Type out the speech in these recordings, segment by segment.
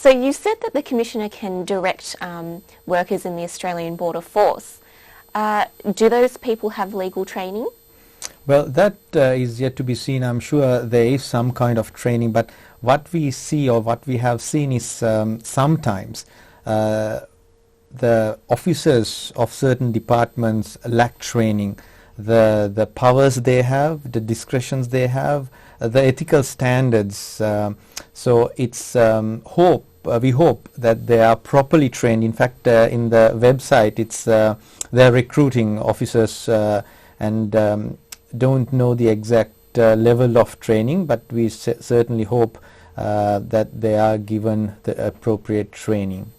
So you said that the Commissioner can direct workers in the Australian Border Force. Do those people have legal training? Well, that is yet to be seen. I'm sure there is some kind of training, but what we see or what we have seen is sometimes the officers of certain departments lack training. The powers they have, the discretions they have, the ethical standards. So it's we hope that they are properly trained. In fact, in the website, it's they're recruiting officers and don't know the exact level of training, but we certainly hope that they are given the appropriate training.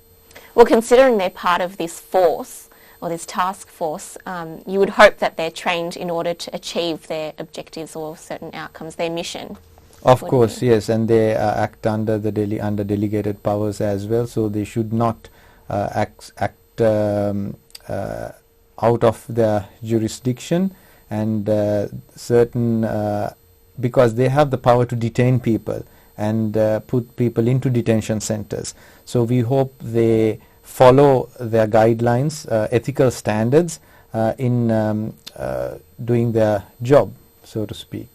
Well, considering they're part of this force or this task force, you would hope that they're trained in order to achieve their objectives or certain outcomes, their mission. Of course, yes, and they act under the delegated powers as well, so they should not act out of their jurisdiction, and because they have the power to detain people and put people into detention centers. So we hope they follow their guidelines, ethical standards in doing their job, so to speak.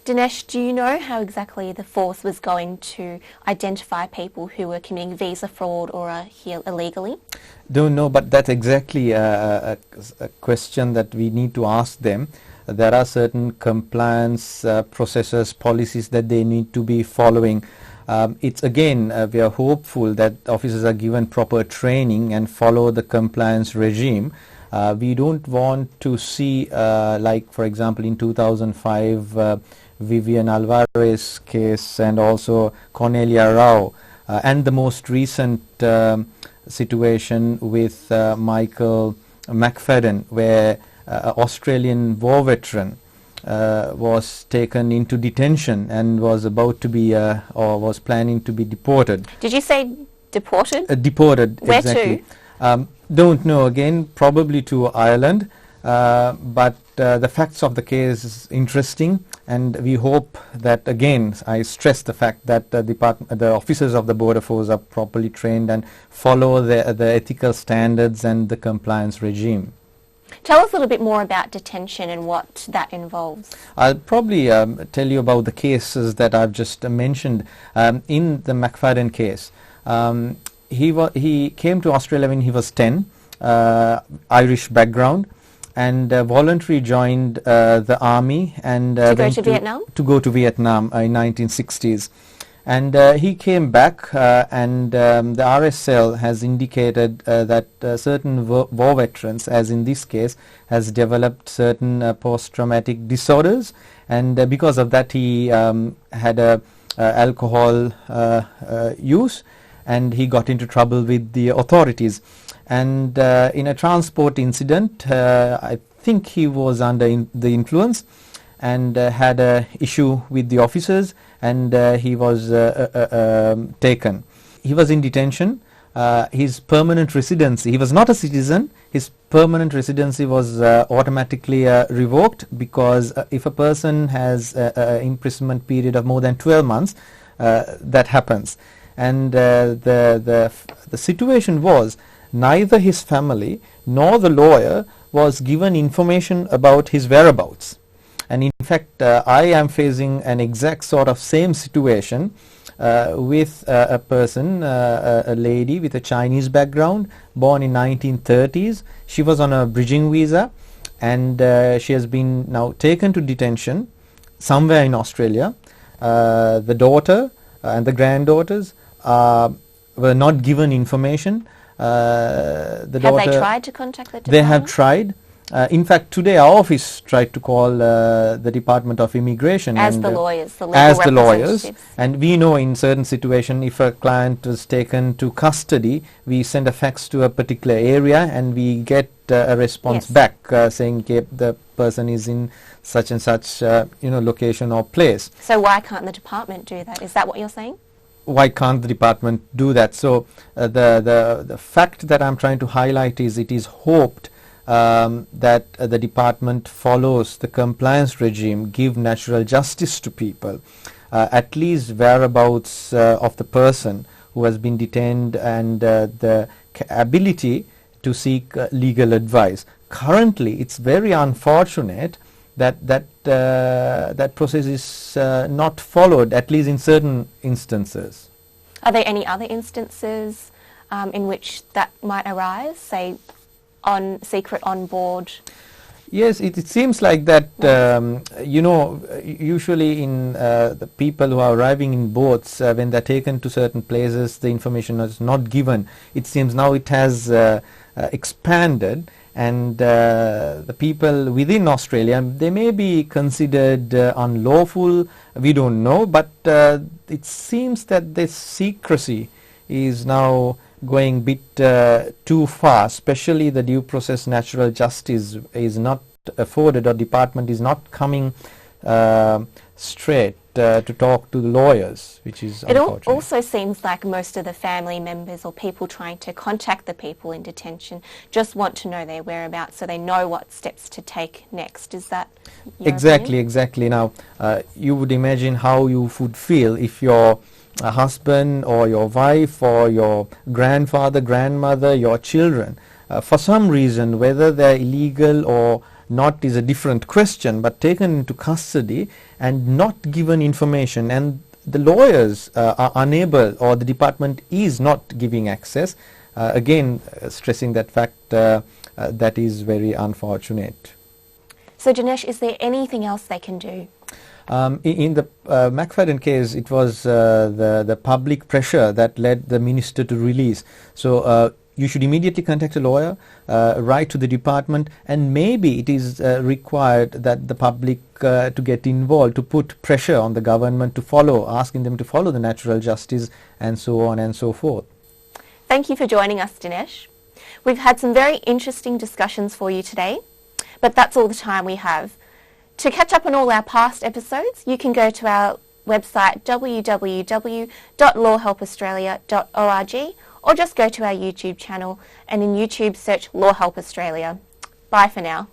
Dinesh, do you know how exactly the force was going to identify people who were committing visa fraud or are here illegally? Don't know, but that's exactly a question that we need to ask them. There are certain compliance processes, policies that they need to be following. It's again, we are hopeful that officers are given proper training and follow the compliance regime. We don't want to see, like for example in 2005, Vivian Alvarez case and also Cornelia Rao, and the most recent situation with Michael McFadden, where Australian war veteran was taken into detention and was about to be or was planning to be deported. Did you say deported? Deported. Where exactly. to? Don't know, again, probably to Ireland, but the facts of the case is interesting, and we hope that, again, I stress the fact that the officers of the Border Force are properly trained and follow the ethical standards and the compliance regime. Tell us a little bit more about detention and what that involves. I'll probably tell you about the cases that I've just mentioned. In the McFadden case, he came to Australia when he was 10, Irish background, and voluntarily joined the army and to go to Vietnam? To go to Vietnam in 1960s. And he came back, and the RSL has indicated that certain war veterans, as in this case, has developed certain post-traumatic disorders, and because of that he had alcohol use, and he got into trouble with the authorities. And in a transport incident, I think he was under the influence and had an issue with the officers, and he was taken. He was in detention. His permanent residency, he was not a citizen, his permanent residency was automatically revoked, because if a person has an imprisonment period of more than 12 months, that happens. And the situation was, neither his family nor the lawyer was given information about his whereabouts. And in fact, I am facing an exact sort of same situation with a person, a lady with a Chinese background, born in 1930s. She was on a bridging visa, and she has been now taken to detention somewhere in Australia. The daughter and the granddaughters were not given information. Have they tried to contact the department? They have tried. In fact, today our office tried to call the Department of Immigration as and the lawyers, the legal representatives. And we know in certain situation, if a client was taken to custody, we send a fax to a particular area and we get a response back saying the person is in such and such location or place. So why can't the department do that? Is that what you're saying? Why can't the department do that? So the fact that I'm trying to highlight is, it is hoped that the department follows the compliance regime, give natural justice to people, at least whereabouts of the person who has been detained and the ability to seek legal advice. Currently, it's very unfortunate that that process is not followed, at least in certain instances. Are there any other instances in which that might arise, say on secret on board? Yes, it seems like that, usually in the people who are arriving in boats, when they're taken to certain places, the information is not given. It seems now it has expanded, and the people within Australia, they may be considered unlawful, we don't know, but it seems that this secrecy is now going a bit too far, especially the due process natural justice is not afforded, or department is not coming straight to talk to the lawyers, which is unfortunate. It also seems like most of the family members or people trying to contact the people in detention just want to know their whereabouts so they know what steps to take next. Is that your opinion? Exactly. Now, you would imagine how you would feel if your husband or your wife or your grandfather, grandmother, your children, for some reason, whether they're illegal or not is a different question, but taken into custody and not given information, and the lawyers are unable, or the department is not giving access. Again, stressing that fact, that is very unfortunate. So Dinesh, is there anything else they can do? In the McFadden case, it was the public pressure that led the minister to release. So you should immediately contact a lawyer, write to the department, and maybe it is required that the public to get involved, to put pressure on the government to follow, asking them to follow the natural justice, and so on and so forth. Thank you for joining us, Dinesh. We've had some very interesting discussions for you today, but that's all the time we have. To catch up on all our past episodes, you can go to our website www.lawhelpaustralia.org, or just go to our YouTube channel and in YouTube search Lawhelp Australia. Bye for now.